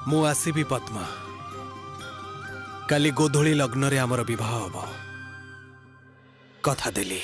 मु आसीबी पद्मा। काली गोधूली लग्न रे आमर विवाह हब कथा देली।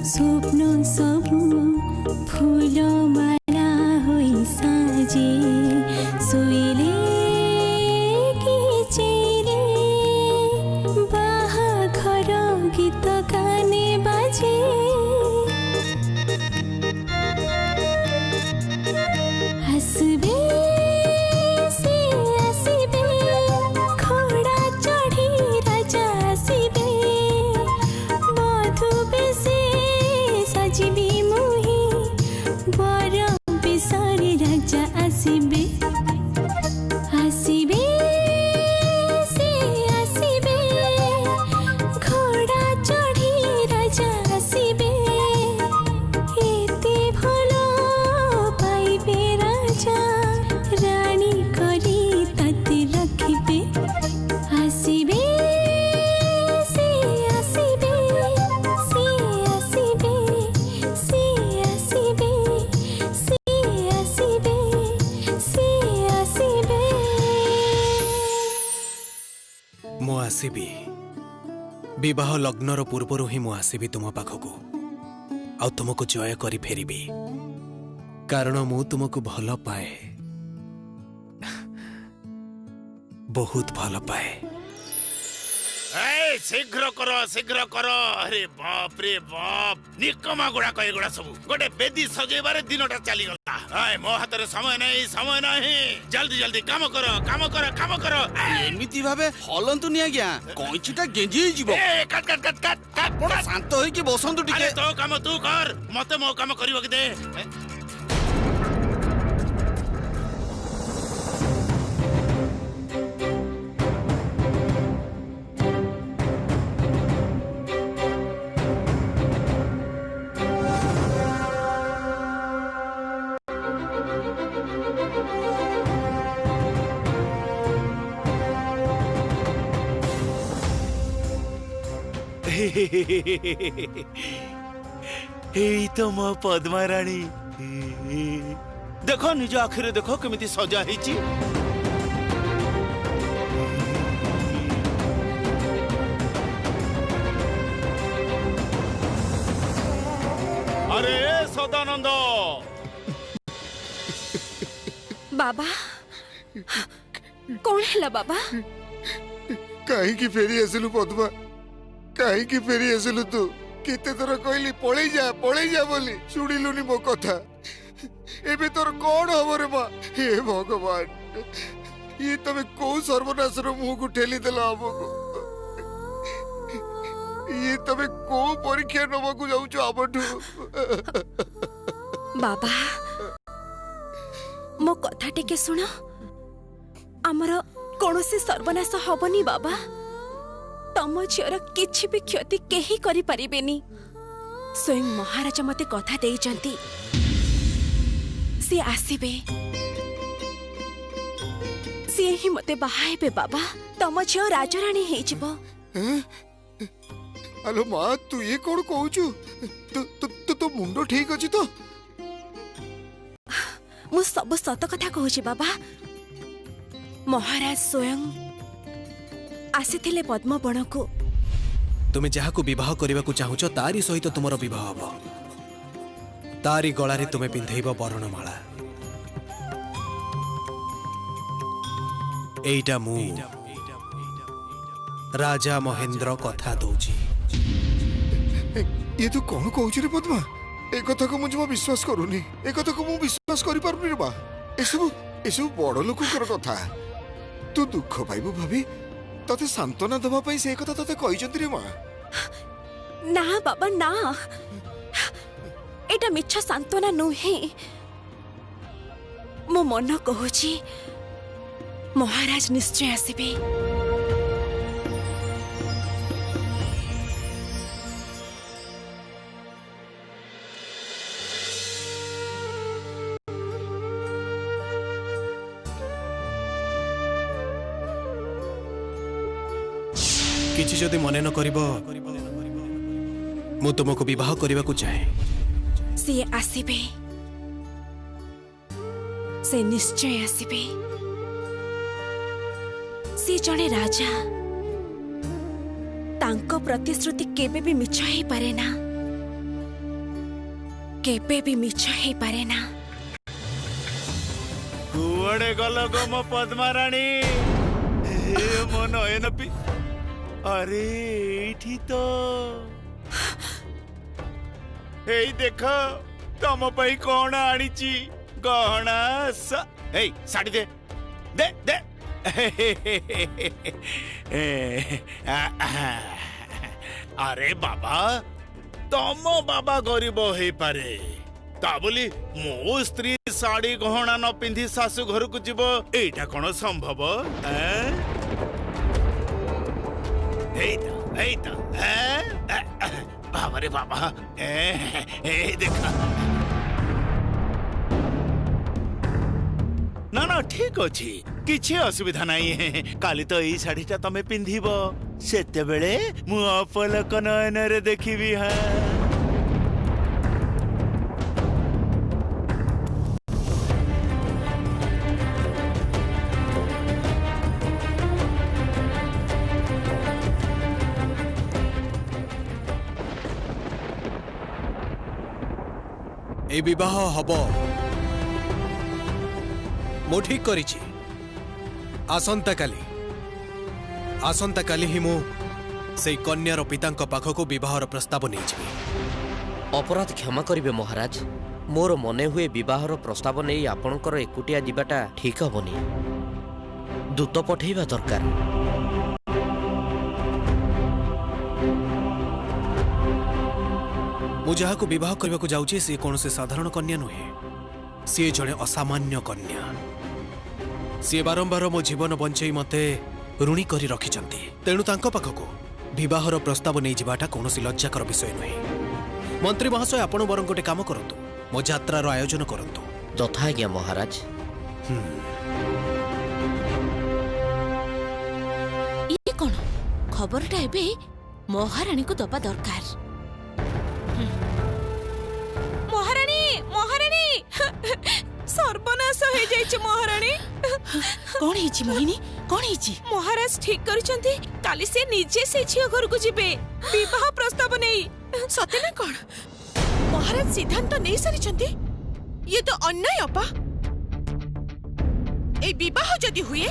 स्वप्न सबु फूल माला होई साजे सोइले कि चेरे बाहाघर गीत गाने बाजे हसबे से आसबे घोड़ा चढ़ी राजा आसबे मधुबे से सजीवी मुही बर बेसरी राजा आसबे आसबे से आसबे घोड़ा चढ़ी राजा आसबे एते भलो पाइबे राजा रानी करी ताते रखिबे आसबे से आसबे से आसबे से आसबे से आसबे से आसबे मु आसीबी विवाह लग्नर पूर्वरु ही मु आसीबी तुम पाखकु आ तुमको जय करी फेरिबी कारण मु तुमको भल पाए बहुत भल पाए। शीघ्र करो अरे बाप रे बाप निकमा गुड़ा कहे गुड़ा सब गोटे बेदी सजेबारे दिनटा चली गला। आय मो हाथ रे समय नहीं जल्दी जल्दी काम करो एमिति भाबे हलंतु नि आज्ञा कइचिटा गेंजी जीवो। ए काट बड़ा शांत होई कि बसंतु अरे टिके तो काम तू कर मते मो काम करिवो के दे। एई तो मो पद्मा रानी देखो निज आखिरे देखो केमिति सजा ହେଇची। अरे सदानंद बाबा कौन है बाबा कहीं फेरी आसिलु पद्मा कहीं फेरी आसिलु तू केते थर कहली पळै जा बोली शुणिलुनी मो कथा एबे तोर कौन हब रे माँ हे भगवान ये तमे को सर्वनाशर मुह को ठेली देल हमको ये तमे को परीक्षा नबाकू जाउछु आबठु बाबा मो कथा टिके सुन आमर कौनसी सर्वनाश हबनी बाबा तम झीर किछि भी क्षति केही करि परिबेनी स्वयं महाराज मते कथा देइचंती सी आसीबे सी ही मते बाहाइबे बाबा तम झीर राजरानी हेइ जिवो। हेलो माँ तू ये कौन कहूचु तो मुंडो ठीक अछि तो मु सब सत कथा कहूची बाबा महाराज स्वयं आसीथिले पद्मवण को तुमे जहाकु विवाह करने को चाहूच तारी सहित तुमर विवाह हब तारी गलारे तुमे पिंधैब बरणमाला एइटा मु राजा महेंद्र कथा दौची। ये तू कौन कहूचु रे पद्मा ए कथा को मुझे विश्वास करूनी ए कथा को मु विश्वास करि पारुनी रे मां एसबु बड़ लोककर कथा तू दुख पाइबु भाभी तते सांत्वना दबा पई से कथा तते कहिसंती रे मां ना बाबा ना एटा मिच्छा सांत्वना नुहे मो मन कहूची महाराज निश्चय आसबे किछि जदि मने न करिब मु तुमको विवाह करने को चाहे से आसबे से निश्चय आसबे से जड़े राजा तांको प्रतिश्रुति केबे भी मिछ ही पारे ना केबे भी मिछ ही पारे ना कुआडे गल गो मो पद्मा रानी ए मो नयन पी अरे एठी तो एई देखो तम पई कोण आनीची गहना ए साड़ी दे दे दे अरे बाबा तम बाबा गरीब हे पारे ता बोली मो स्त्री साड़ी गहना न पिंधि सासु घर को जीव एटा कोन संभव बाबा रे बाबा देखा ना ना ठीक अच्छी किसी असुविधा नहीं है काली तो यही शाढ़ीटा तमे पिंधिब सेते बेले मु अपलक नयन रे देखिबी है ए विवाह हब मु ठीक करिछि आसंता काली ही मु से कन्यार पितांक पाखको विवाहर प्रस्ताव नहीं छी अपराध क्षमा करिवे महाराज मोर मने हुए विवाहर प्रस्ताव नहीं आपणकर एकुटिया जीवाटा ठीक हबनी दूत पठेइबा दरकार मु जहा को विवाह करने को जाऊँ सी कौन से साधारण कन्या नुहे सी जड़े असामान्य कन्या सी बारंबार मो जीवन बंचई मते ऋणी करी रखिचंती तेणु तांको पाखको विवाहर प्रस्ताव नहीं जिबाटा कौनसी लज्जाकर विषय नुहे मंत्री महाशय आपण बरं गोटे काम करंतु मो यात्रार आयोजन करंतु तथा आज्ञा महाराज ये कौन खबरटा एबे महारानी को दबा दरकार महारानी महारानी सर्वनाश हो जाइछ महारानी कौन हिची मोहिनी कौन हिची महाराज ठीक करिसंती काली से निजे से झियो घर को जिबे विवाह प्रस्ताव नहीं सते ना कौन महाराज सिद्धांत नहीं सारिसंती ये तो अन्याय अपा ए विवाह जदी हुए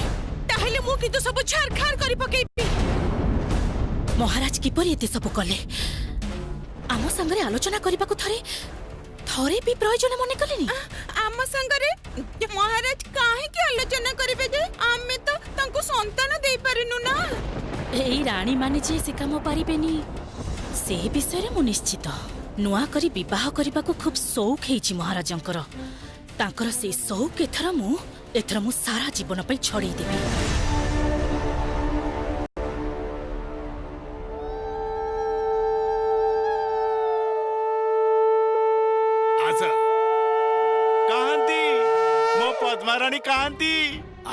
ताहेले मु कितो सब झारखार करी पकेबी महाराज किपर एते सब कले आम संगरे आलोचना करबा को थरे भी प्रयोजन मने कलेनी आम संगरे महाराज काहे की आलोचना करिबे जे आमे तो तांको संतान देई पारिनु ना एई रानी माने जे से काम पारिबेनी से विषय रे मु निश्चित नुआ करी विवाह करबा को खूब शौक हेची महाराजंकर तांकर से शौक एथरा मु सारा जीवन पई छड़ी देबी पद्माराणी कांती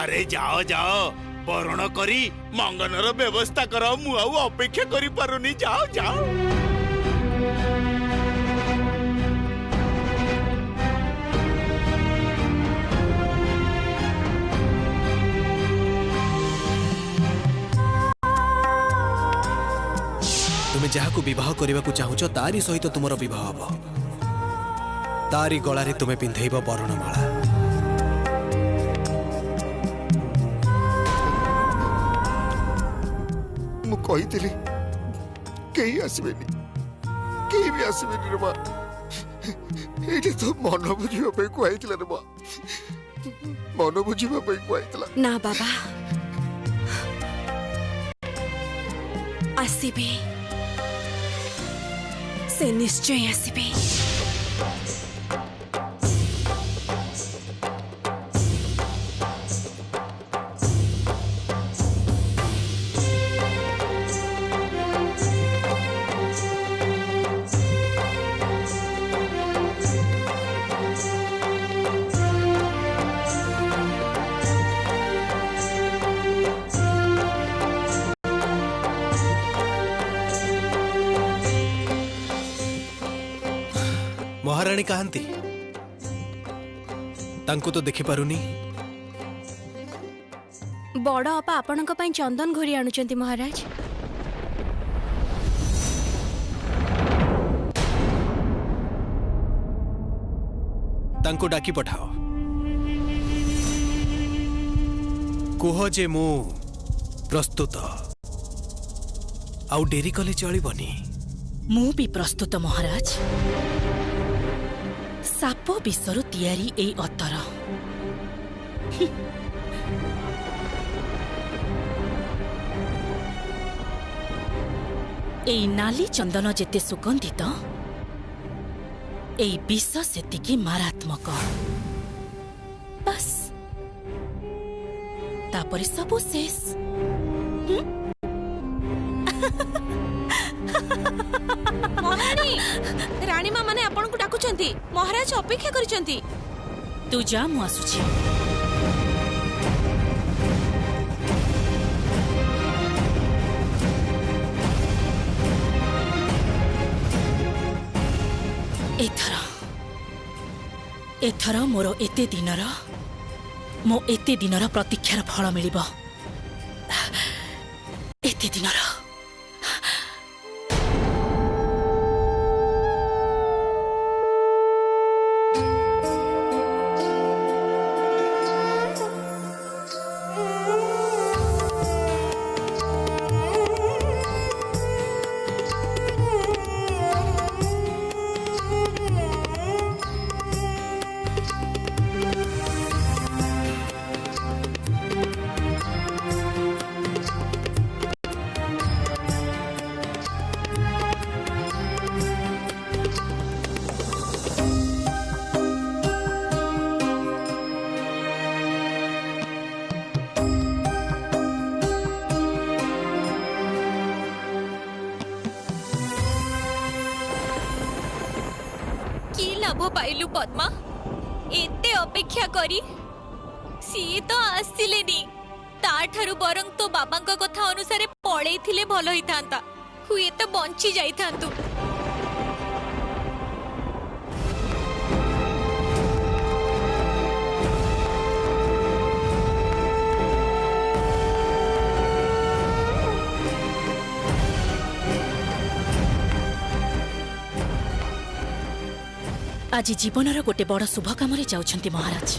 अरे जाओ जाओ बरण करी मंगनर व्यवस्था करो मु आउ अपेक्षा करी पारुनी जाओ जाओ तुम्हें जहा को विवाह करने को चाहूच तारी सहित तुमर विवाह हम तारी गलारे तुम्हें पिंधेब बरणमाला मु कहितली केही आसबेनी केही भी आसबेनी रे मां ଏଇଟା ତ ମନ ବୁଝିବା ପାଇଁ କୁହାଇଥିଲା ରେ ମା। ମନ ବୁଝିବା ପାଇଁ କୁହାଇଥିଲା। ନା ବାବା, ଆସିବେ, ସେ ନିଶ୍ଚୟ ଆସିବେ। ମହାରାଣୀ କାହାନ୍ତି? ତାଙ୍କୁ ତ ଦେଖିପାରୁନି। ବଡ଼ ଅପା ଆପଣଙ୍କ ପାଇଁ ଚନ୍ଦନ ଘୋରି ଆଣୁଛନ୍ତି ମହାରାଜ। ତାଙ୍କୁ ଡାକି ପଠାଅ। କୁହ ଯେ ମୁଁ ପ୍ରସ୍ତୁତ, ଆଉ ଡେରି କଲେ ଚଳିବନି। ମୁଁ ବି ପ୍ରସ୍ତୁତ ମହାରାଜ। ସାପ ବିଷରୁ ତିଆରି ଏଇ ଅତର ଏଇ ନାଲି ଚନ୍ଦନ ଯେତେ ସୁଗନ୍ଧିତ, ଏଇ ବିଷ ସେତିକି ମାରାତ୍ମକ। ବାସ୍, ତାପରେ ସବୁ ଶେଷ। ମହାରାଣୀ, ରାଣୀମା ମାନେ ଆପଣଙ୍କୁ ଡାକୁଛନ୍ତି। ମହାରାଜ ଅପେକ୍ଷା କରିଛନ୍ତି। ତୁ ଯା, ମୁଁ ଆସୁଛି। ଏଥର ମୋର ଏତେ ଦିନର ପ୍ରତୀକ୍ଷାର ଫଳ ମିଳିବ। ଏତେ ଦିନର। ପାଇଲୁ ପଦ୍ମା, ଏତେ ଅପେକ୍ଷା କରି ସିଏ ତ ଆସିଲେନି। ତାଠାରୁ ବରଂ ତୋ ବାବାଙ୍କ କଥା ଅନୁସାରେ ପଳେଇଥିଲେ ଭଲ ହେଇଥାନ୍ତା। ହୁଏତ ବଞ୍ଚି ଯାଇଥାନ୍ତୁ। ଆଜି ଜୀବନର ଗୋଟେ ବଡ଼ ଶୁଭ କାମରେ ଯାଉଛନ୍ତି ମହାରାଜ।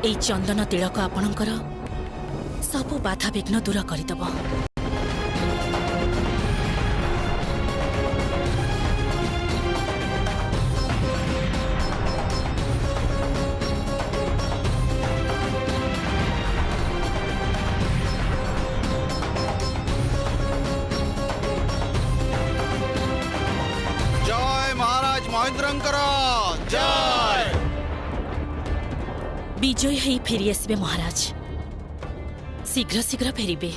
ଏଇ ଚନ୍ଦନ ତିଳକ ଆପଣଙ୍କର ସବୁ ବାଧାବିଘ୍ନ ଦୂର କରିଦେବ। ମହେନ୍ଦ୍ରଙ୍କର ଜୟ। ବିଜୟ ହେଇ ଫେରି ଆସିବେ ମହାରାଜ। ଶୀଘ୍ର ଶୀଘ୍ର ଫେରିବେ।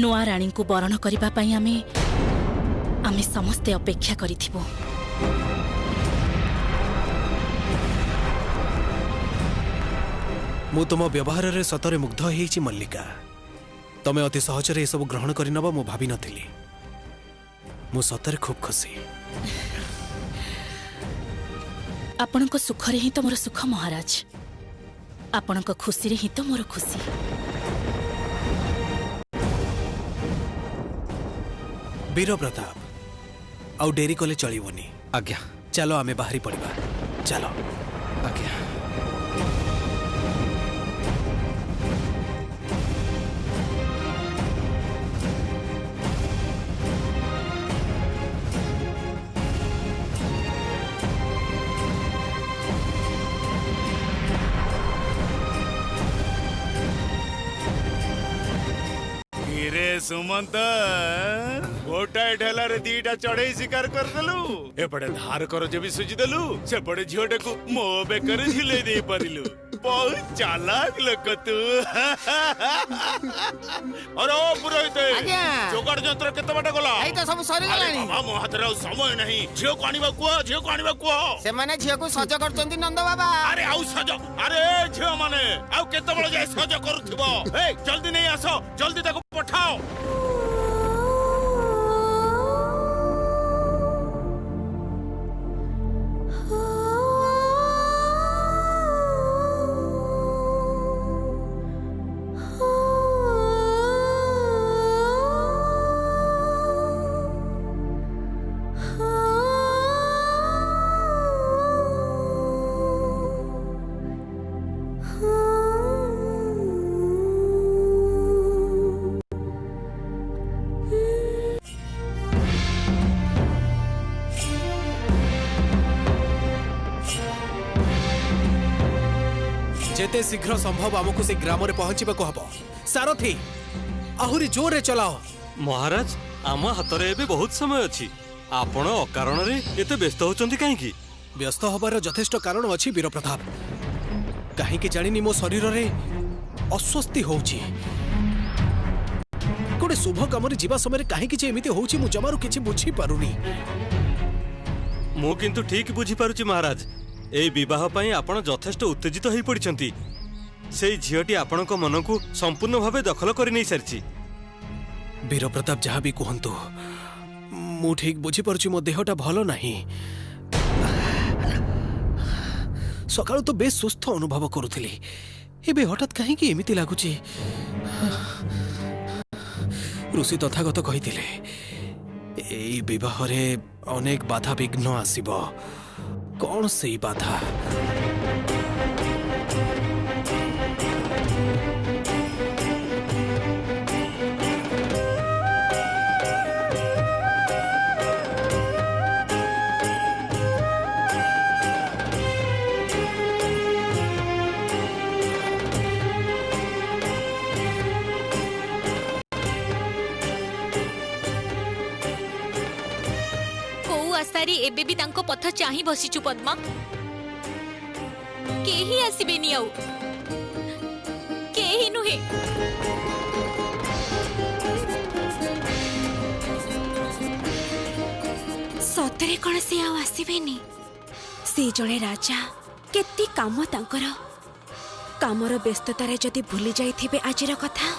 ନୂଆ ରାଣୀଙ୍କୁ ବରଣ କରିବା ପାଇଁ ଆମେ ସମସ୍ତେ ଅପେକ୍ଷା କରିଥିବୁ। ମୁଁ ତୁମ ବ୍ୟବହାରରେ ସତରେ ମୁଗ୍ଧ ହେଇଛି ମଲ୍ଲିକା। ତମେ ଅତି ସହଜରେ ଏସବୁ ଗ୍ରହଣ କରିନେବ ମୁଁ ଭାବିନଥିଲି। ମୁଁ ସତରେ ଖୁବ୍ ଖୁସି। ଆପଣଙ୍କ ସୁଖରେ ହିଁ ତ ମୋର ସୁଖ ମହାରାଜ। ଆପଣଙ୍କ ଖୁସିରେ ହିଁ ତ ମୋର ଖୁସି। ବୀର ପ୍ରତାପ, ଆଉ ଡେରି କଲେ ଚଳିବନି। ଆଜ୍ଞା। ଚାଲ ଆମେ ବାହାରି ପଡ଼ିବା। ଚାଲ। ଆଜ୍ଞା। किरे सुमंत गोटाए ढेला रे दीटा चढ़ई शिकार करदेलु एपटे धार कर जे भी सुझी देलु सेपटे झियोटे को मो बेकर झिले दे परिलु बहुत चालाक लोक तू अरे ओ पुरोहित आज्ञा जोगाड़ यंत्र केते बाटे गला एई तो सब सरी गलानी बाबा मो हाथ रे समय नहीं झियो को आनिबा कुआ झियो को आनिबा कुआ से माने झियो को सज करचंती नंद बाबा अरे आउ सज अरे झियो माने आउ केते बळ जाय सज करूथिबो ए जल्दी नहीं आसो जल्दी ताको पठाओ जेते शीघ्र संभव आमको से ग्राम रे पहुंचबा को हबो सारथी आहुरी जोर रे चलाओ महाराज आम हाथ रे एबे बहुत समय अछि आपण अकारण रे एते व्यस्त होचंती काहे की व्यस्त हबार यथेष्ट कारण अछि वीर प्रताप काहे कि जानिनी मो शरीर रे अस्वस्थी होउची कोडे शुभ काम रे जीवा समय काहे कि जे एमिति होउची मु जमारू किछि बुझी पारुनी मु किंतु ठीक बुझी पारुची महाराज ए विवाह पई आपण यथेष्ट उत्तेजित होई पड़िछंती सेई झियोटी आपणक मन को संपूर्ण भावे दखल करि नै सरची वीर प्रताप जहाँ भी कहतु मु ठीक बुझी पारुची मो देहटा भलो नाही सकाळु तो बेस सुस्थ अनुभव करुथिली एबे हठात काहे कि एमिति लागुची ऋषि तथागत कहिथिले एई विवाह रे अनेक बाधा विघ्न आसीबो कौन से बाधा आसारी एबे भी तांको पथ चाही बसिचु पद्मा केही आसीबेनी आउ केही नुहे सतरे कौन से आउ आसीबेनी से जणे राजा केती काम तांकर कामर व्यस्ततारे जदि भूली जाइथिबे आजिर कथा